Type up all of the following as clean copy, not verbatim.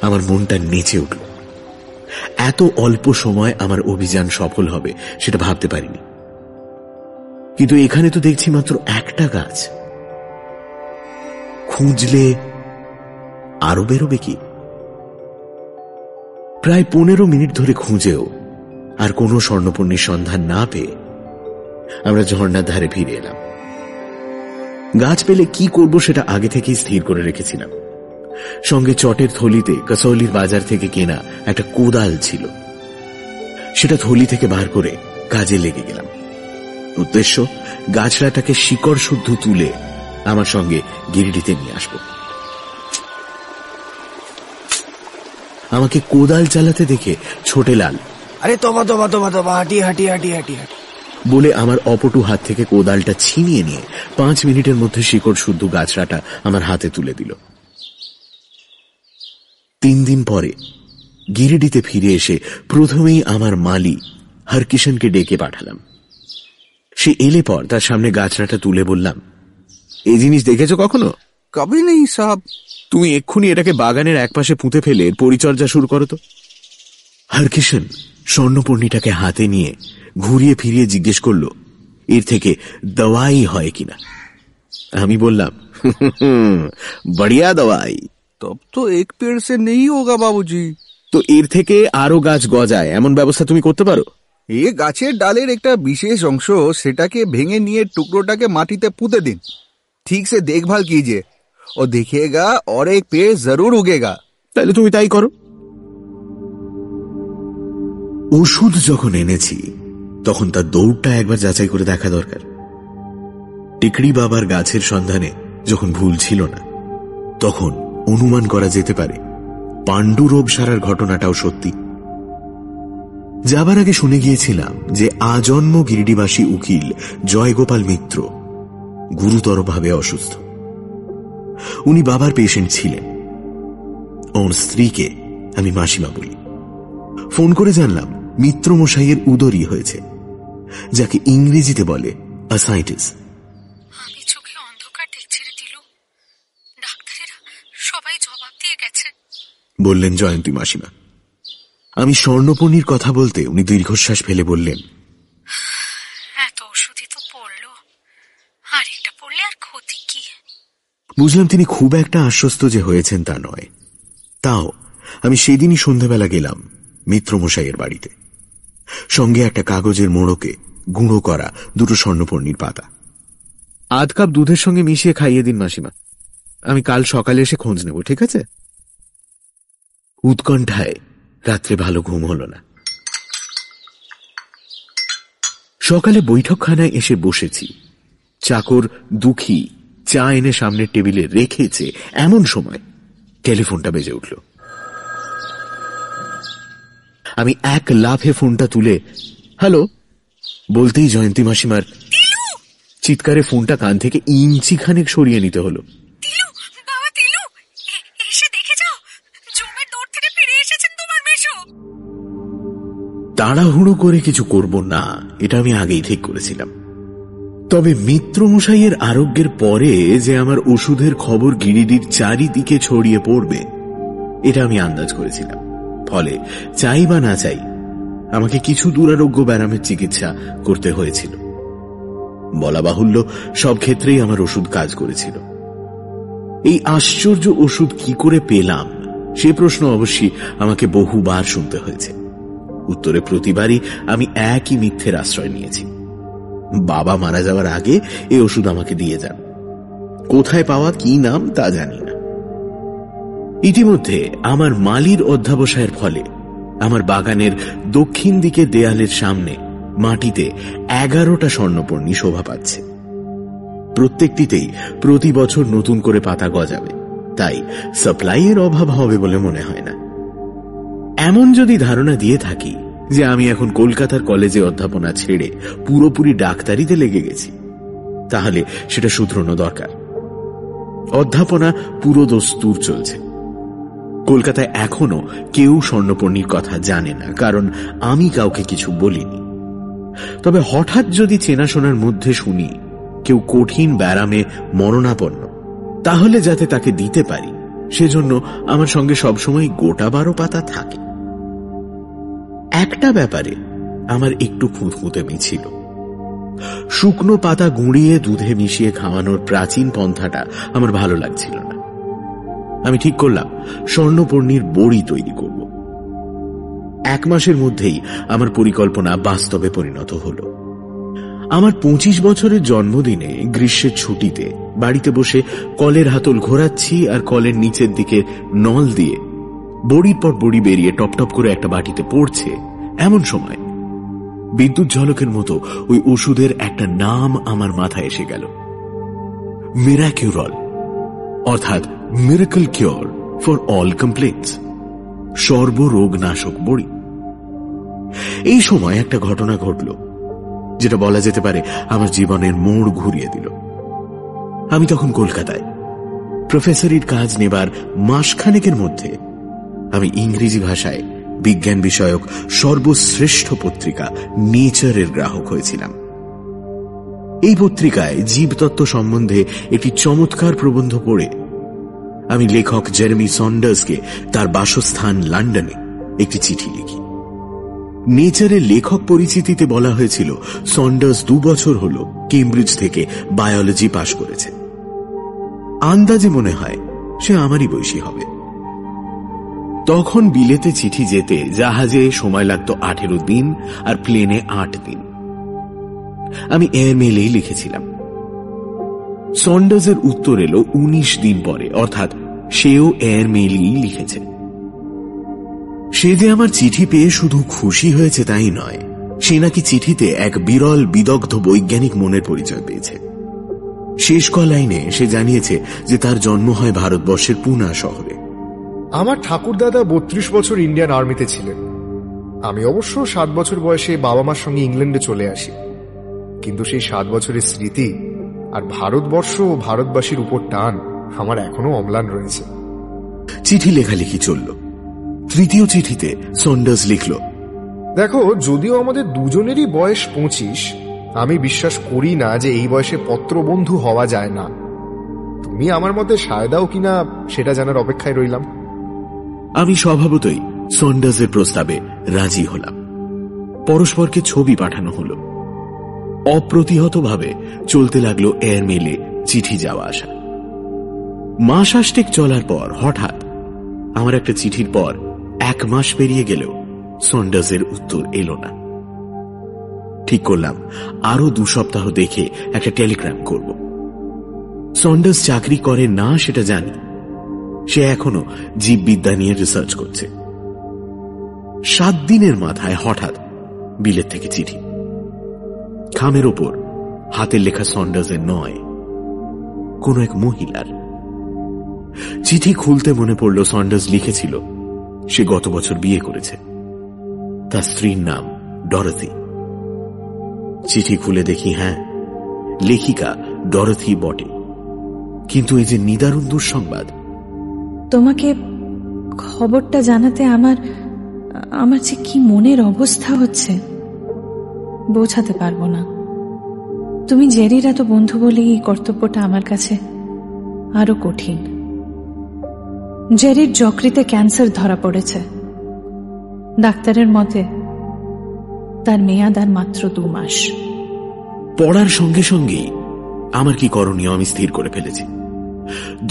আমার মনটা নেচে উঠল। এত অল্প সময় আমার অভিযান সফল হবে সেটা ভাবতে পারিনি। কিন্তু এখানে তো দেখছি মাত্র একটা গাছ, খুঁজলে আরো বেরোবে কি? প্রায় 15 মিনিট ধরে খুঁজেও আর কোনো স্বর্ণপর্ণীর সন্ধান না পেয়ে আমরা ঝর্ণার ধারে ফিরে এলাম। গাছ পেলে কি করব সেটা আগে থেকেই স্থির করে রেখেছিলাম। সঙ্গে চটের থলিতে কাসৌলির বাজার থেকে কেনা একটা কোদাল ছিল। সেটা থলি থেকে বার করে কাজে লেগে গেলাম। উদ্দেশ্য, গাছড়াটাকে শিকড় শুদ্ধ তুলে আমার সঙ্গে গিরিডিতে নিয়ে আসব। আমাকে কোদাল চালাতে দেখে ছোটেলাল আরে তোমা তোমা তোমা তোমা হাঁটি হাঁটি হাঁটি হাঁটি বলে আমার অপটু হাত থেকে কোদালটা ছিনিয়ে নিয়ে 5 মিনিটের মধ্যে শিকড় শুদ্ধ গাছড়াটা আমার হাতে তুলে দিল। 3 দিন পরে গিরিডিতে ফিরে এসে প্রথমেই আমার মালি হরকিশনকে ডেকে পাঠালাম। সে এলে পর তার সামনে গাছড়াটা তুলে বললাম, এই জিনিস দেখেছো কখনো? কবি নেই সাব। তুমি এক্ষুনি এটাকে বাগানের একপাশে পুঁতে ফেলে পরিচর্যা শুরু করো তো। হরকিশন স্বর্ণপর্ণীটাকে হাতে নিয়ে ঘুরিয়ে ফিরিয়ে জিজ্ঞেস করল, এর থেকে দওয়াই হয় কিনা? আমি বললাম, বড়িয়া দওয়াই। তব তো এক পেড় সে নেই হোগা বাবুজি। তো এর থেকে আরো গাছ গজায় এমন ব্যবস্থা তুমি করতে পারো? এ গাছের ডালের একটা বিশেষ অংশ, সেটাকে ভেঙে নিয়ে টুকরোটাকে মাটিতে পুঁতে দিন। ঠিক সে দেখভাল कीजिए और देखिएगा और एक पेड़ जरूर उगेगा। তাহলে তুমি তাই করো। ওষুধ যখন এনেছি তখন তার দৌড়টা একবার যাচাই করে দেখা দরকার। টিকড়ি বাবার গাছের সন্ধানে যখন ভুল ছিল না, তখন অনুমান করা যেতে পারে পাণ্ডুরোগ সারার ঘটনাটাও সত্যি। যাবার আগে শুনে গিয়েছিলাম যে আজন্ম গিরিডিবাসী উকিল জয়গোপাল মিত্র গুরুতরভাবে অসুস্থ। উনি বাবার পেশেন্ট ছিলেন। ওর স্ত্রীকে আমি মাসিমা বলি। ফোন করে জানলাম মিত্র মশাইয়ের উদরী হয়েছে, যাকে ইংরেজিতে বলে অ্যাসাইটিস। আমি চোখে অন্ধকার দেখছি রে দিলু, ডাক্তারেরা সবাই জবাব দিয়ে গেছে, বললেন জয়ন্তী মাসিমা। আমি স্বর্ণপর্ণীর কথা বলতে উনি দীর্ঘশ্বাস ফেলে বললেন, এত ওষুধই তো পড়লো, আর এটা পড়লে আর ক্ষতি কি? বুঝলাম তিনি খুব একটা আশ্বস্ত যে হয়েছেন তা নয়। তাও আমি সেদিনই সন্ধ্যাবেলা গেলাম মিত্রমশাইয়ের বাড়িতে। সঙ্গে একটা কাগজের মোড়কে গুঁড়ো করা 2 স্বর্ণপর্ণীর পাতা। 1/2 কাপ দুধের সঙ্গে মিশিয়ে খাইয়ে দিন মাসিমা, আমি কাল সকালে এসে খোঁজ নেব, ঠিক আছে? উৎকণ্ঠায় রাত্রে ভালো ঘুম হল না। সকালে বৈঠকখানায় এসে বসেছি। চাকর দুঃখী চা এনে সামনের টেবিলে রেখেছে, এমন সময় টেলিফোনটা বেজে উঠল। আমি এক লাফে ফোনটা তুলে হ্যালো বলতেই জয়ন্তী মাসিমার চিৎকারে ফোনটা কান থেকে ইঞ্চি খানেক সরিয়ে নিতে হলো। তাড়াহুড়ো করে কিছু করব না, এটা আমি আগেই ঠিক করেছিলাম। তবে মিত্রমশাইয়ের আরোগ্যের পরে যে আমার ওষুধের খবর গিরিডির চারিদিকে ছড়িয়ে পড়বে, এটা আমি আন্দাজ করেছিলাম। ফলে চাই বা না চাই আমাকে কিছু দুরারোগ্য ব্যারামের চিকিৎসা করতে হয়েছিল। বলা বাহুল্য, সব ক্ষেত্রেই আমার ওষুধ কাজ করেছিল। এই আশ্চর্য ওষুধ কি করে পেলাম সে প্রশ্ন অবশ্যই আমাকে বহুবার শুনতে হয়েছে। উত্তরে প্রতিবারই আমি একই মিথ্যের আশ্রয় নিয়েছি। বাবা মারা যাওয়ার আগে এই ওষুধ আমাকে দিয়ে যান। কোথায় পাওয়া, কি নাম তা জানি না। ইতিমধ্যে আমার মালির অধ্যাবসায়ের ফলে আমার বাগানের দক্ষিণ দিকে দেয়ালের সামনে মাটিতে 11টা স্বর্ণপর্ণী শোভা পাচ্ছে। প্রত্যেকটিতেই প্রতি বছর নতুন করে পাতা গজাবে, তাই সাপ্লাইয়ের অভাব হবে বলে মনে হয় না। এমন যদি ধারণা দিয়ে থাকি যে আমি এখন কলকাতার কলেজে অধ্যাপনা ছেড়ে পুরোপুরি ডাক্তারিতে লেগে গেছি, তাহলে সেটা শুধরানো দরকার। অধ্যাপনা পুরো দস্তুর চলছে। কলকাতায় এখনো কেউ স্বর্ণপর্ণীর কথা জানে না, কারণ আমি কাউকে কিছু বলিনি। তবে হঠাৎ যদি চেনাশোনার মধ্যে শুনি কেউ কঠিন ব্যারামে মরণাপন্ন, তাহলে যাতে তাকে দিতে পারি সেজন্য আমার সঙ্গে সবসময় গোটা 12 পাতা থাকে। একটা ব্যাপারে আমার একটু খুঁতখুঁতে ছিল। শুকনো পাতা গুঁড়িয়ে দুধে মিশিয়ে খাওয়ানোর প্রাচীন পন্থাটা আমার ভালো লাগছিল না। আমি ঠিক করলাম স্বর্ণপর্ণীর বড়ি তৈরি করব। 1 মাসের মধ্যেই আমার পরিকল্পনা বাস্তবে পরিণত হলো। আমার 25 বছরের জন্মদিনে গ্রীষ্মের ছুটিতে বাড়িতে বসে কলের হাতল ঘোরাচ্ছি, আর কলের নিচের দিকে নল দিয়ে বড়ির পর বড়ি বেরিয়ে টপটপ করে একটা বাটিতে পড়ছে। এমন সময় বিদ্যুৎ ঝলকের মতো ওই ওষুধের একটা নাম আমার মাথায় এসে গেল, মিরাকিউরল, অর্থাৎ miracle cure for all complaints, সর্বরোগ নাশক বড়ি। এই সময় একটা ঘটনা ঘটল যেটা বলা যেতে পারে আমার জীবনের মোড় ঘুরিয়ে দিল। আমি তখন কলকাতায় প্রফেসরির কাজ নেবার মাসখানেকের মধ্যে আমি ইংরেজি ভাষায় বিজ্ঞান বিষয়ক সর্বশ্রেষ্ঠ পত্রিকা নেচারের গ্রাহক হয়েছিলাম। এই পত্রিকায় জীবতত্ত্ব সম্বন্ধে একটি চমৎকার প্রবন্ধ পড়ে আমি লেখক জেরেমি সন্ডার্সকে তার বাসস্থান লন্ডনে একটি চিঠি লিখি। নেচারের লেখক পরিচিতিতে বলা হয়েছিল সন্ডার্স 2 বছর হল কেমব্রিজ থেকে বায়োলজি পাশ করেছে। আন্দাজে মনে হয় সে আমারই বয়সী হবে। তখন বিলেতে চিঠি যেতে জাহাজে সময় লাগতো 18 দিন, আর প্লেনে 8 দিন। আমি এয়ারমেইলেই লিখেছিলাম। সন্ডার্সের উত্তর এলো 19 দিন পরে, অর্থাৎ সেও এয়ারমেইলেই লিখেছে। সে যে আমার চিঠি পেয়ে শুধু খুশি হয়েছে তাই নয়, সে নাকি চিঠিতে এক বিরল বিদগ্ধ বৈজ্ঞানিক মনের পরিচয় পেয়েছে। শেষ ক লাইনে সে জানিয়েছে যে তার জন্ম হয় ভারতবর্ষের পুনা শহরে। আমার ঠাকুরদাদা 32 বছর ইন্ডিয়ান আর্মিতে ছিলেন। আমি অবশ্য 7 বছর বয়সে বাবা মার সঙ্গে ইংল্যান্ডে চলে আসি, কিন্তু সেই 7 বছরের স্মৃতি আর ভারতবর্ষ ও ভারতবাসীর উপর টান আমার এখনো অম্লান রয়েছে। চিঠি লেখালেখি চলল। তৃতীয় চিঠিতে সন্ডার্স লিখল, দেখো, যদিও আমাদের দুজনেরই বয়স 25, আমি বিশ্বাস করি না যে এই বয়সে পত্রবন্ধু হওয়া যায় না। তুমি আমার মতে সায় দাও কিনা সেটা জানার অপেক্ষায় রইলাম। আমি স্বভাবতই সন্ডার্সের প্রস্তাবে রাজি হলাম। পরস্পরকে ছবি পাঠানো হলো। অপ্রতিহতভাবে চলতে লাগলো এয়ারমেইলে চিঠি যাওয়া আসা। মাস 8 চলার পর হঠাৎ আমার একটা চিঠির পর 1 মাস পেরিয়ে গেলেও সন্ডার্সের উত্তর এলো না। ঠিক করলাম আরো 2 সপ্তাহ দেখে একটা টেলিগ্রাম করব। সন্ডার্স চাকরি করে না সেটা জানি, সে এখনো জীববিদ্যা নিয়ে রিসার্চ করছে। 7 দিনের মাথায় হঠাৎ বিলেত থেকে চিঠি। খামের ওপর হাতের লেখা সন্ডার্সের নয়, কোন এক মহিলার। চিঠি খুলতে মনে পড়ল সন্ডার্স লিখেছিল সে গত বছর বিয়ে করেছে। তার স্ত্রীর নাম ডরথি। চিঠি খুলে দেখি, হ্যাঁ, লেখিকা ডরথি বটে, কিন্তু এই যে নিদারুণ দুঃসংবাদ। তোমাকে খবরটা জানাতে আমার যে কি মনের অবস্থা হচ্ছে বোঝাতে পারবো না। তুমি জেরির এত বন্ধু বলে এই কর্তব্যটা আমার কাছে আরো কঠিন। জেরির যকৃতে ক্যান্সার ধরা পড়েছে। ডাক্তারের মতে তার মেয়াদ আর মাত্র 2 মাস। পড়ার সঙ্গে সঙ্গেই আমার কি করণীয় আমি স্থির করে ফেলেছি।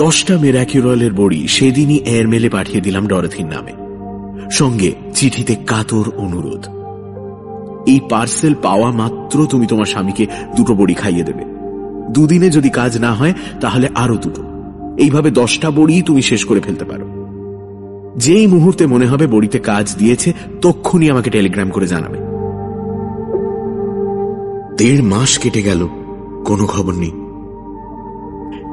10টা মিরাকিউরলের বড়ি সেদিনই এয়ারমেলে পাঠিয়ে দিলাম ডরথির নামে, সঙ্গে চিঠিতে কাতর অনুরোধ, এই পার্সেল পাওয়া মাত্র তুমি তোমার স্বামীকে 2টো বড়ি খাইয়ে দেবে। 2 দিনে যদি কাজ না হয় তাহলে আরো 2টো। এইভাবে 10টা বড়ি তুমি শেষ করে ফেলতে পারো। যেই মুহূর্তে মনে হবে বড়িতে কাজ দিয়েছে তক্ষুনি আমাকে টেলিগ্রাম করে জানাবে। 1.5 মাস কেটে গেল, কোনো খবর নেই।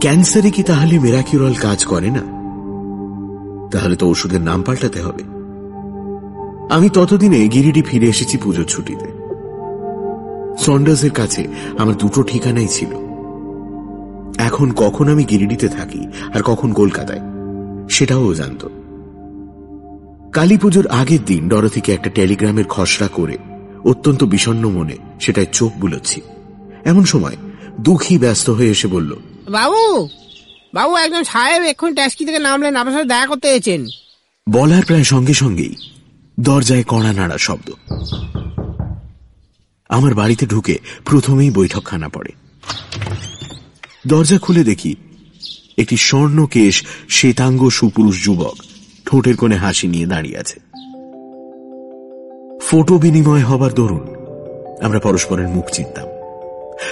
ক্যান্সারে কি তাহলে মিরাকিউরল কাজ করে না? তাহলে তো ওষুধের নাম পাল্টাতে হবে। আমি ততদিনে গিরিডি ফিরে এসেছি পুজোর ছুটিতে। সন্ডার্সের কাছে আমার 2টো ঠিকানাই ছিল। এখন কখন আমি গিরিডিতে থাকি আর কখন কলকাতায় সেটাও ও জানত। কালী পুজোর আগের দিন ডরথিকে একটা টেলিগ্রামের খসড়া করে অত্যন্ত বিষণ্ণ মনে সেটায় চোখ বুলোচ্ছি। এমন সময় দুঃখী ব্যস্ত হয়ে এসে বলল, বাবু একজন সাহেব এক্ষুনি ট্যাক্সি থেকে নামলেন, আপনার সাথে দেখা করতে এসেছেন। বলার প্রায় সঙ্গে সঙ্গেই দরজায় কড়া নাড়া শব্দ। আমার বাড়িতে ঢুকে প্রথমেই বৈঠকখানা পড়ে। দরজা খুলে দেখি একটি স্বর্ণকেশ শ্বেতাঙ্গ সুপুরুষ যুবক ঠোঁটের কোণে হাসি নিয়ে দাঁড়িয়ে আছে। ফটো বিনিময় হবার দরুন আমরা পরস্পরের মুখ চিনতাম।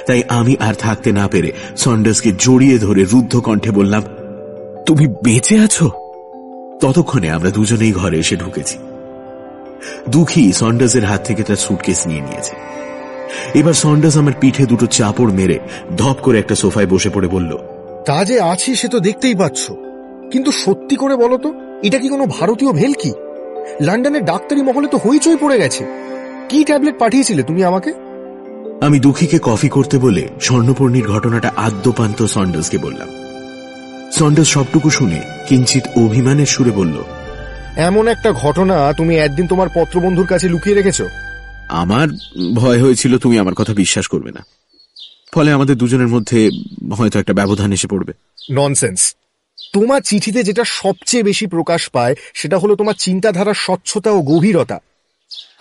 তাই আমি আর থাকতে না পেরে সন্ডার্সকে জড়িয়ে ধরে রুদ্ধ কণ্ঠে বললাম, তুমি বেঁচে আছো? ততক্ষণে আমরা দুজনেই ঘরে এসে ঢুকেছি। দুঃখী সন্ডার্সের হাত থেকে তার সুটকেস নিয়ে নিয়েছে। এবার সন্ডার্স আমার পিঠে দুটো চাপড় মেরে ধপ করে একটা সোফায় বসে পড়ে বলল, তা যে আছি সে তো দেখতেই পাচ্ছ, কিন্তু সত্যি করে বলো তো, এটা কি কোনো ভারতীয় ভেলকি? লন্ডনের ডাক্তারি মহলে তো হইচই পড়ে গেছে। কি ট্যাবলেট পাঠিয়েছিলে তুমি আমাকে? আমি দুঃখীকে কফি করতে বলে স্বর্ণপর্ণীর ঘটনাটা আদ্যপান্ত সন্ডার্সকে বললাম। সন্ডার্স সবটুকু শুনে কিঞ্চিত অভিমানের সুরে বলল, এমন একটা ঘটনা তুমি একদিন তোমার পত্রবন্ধুর কাছে লুকিয়ে রেখেছো? আমার ভয় হয়েছিল তুমি আমার কথা বিশ্বাস করবে না, ফলে আমাদের দুজনের মধ্যে হয়তো একটা ব্যবধান এসে পড়বে। ননসেন্স। তোমার চিঠিতে যেটা সবচেয়ে বেশি প্রকাশ পায় সেটা হলো তোমার চিন্তাধারার স্বচ্ছতা ও গভীরতা।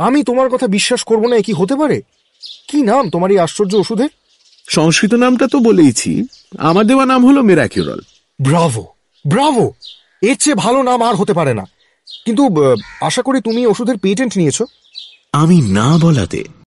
আমি তোমার কথা বিশ্বাস করবো না, কি হতে পারে? কি নাম তোমার এই আশ্চর্য ওষুধের? সংস্কৃত নামটা তো বলেইছি, আমার দেওয়া নাম হলো মেরাকিউরল। Bravo, Bravo! এর চেয়ে ভালো নাম আর হতে পারে না। কিন্তু আশা করি তুমি ওষুধের পেটেন্ট নিয়েছো? আমি না বলাতে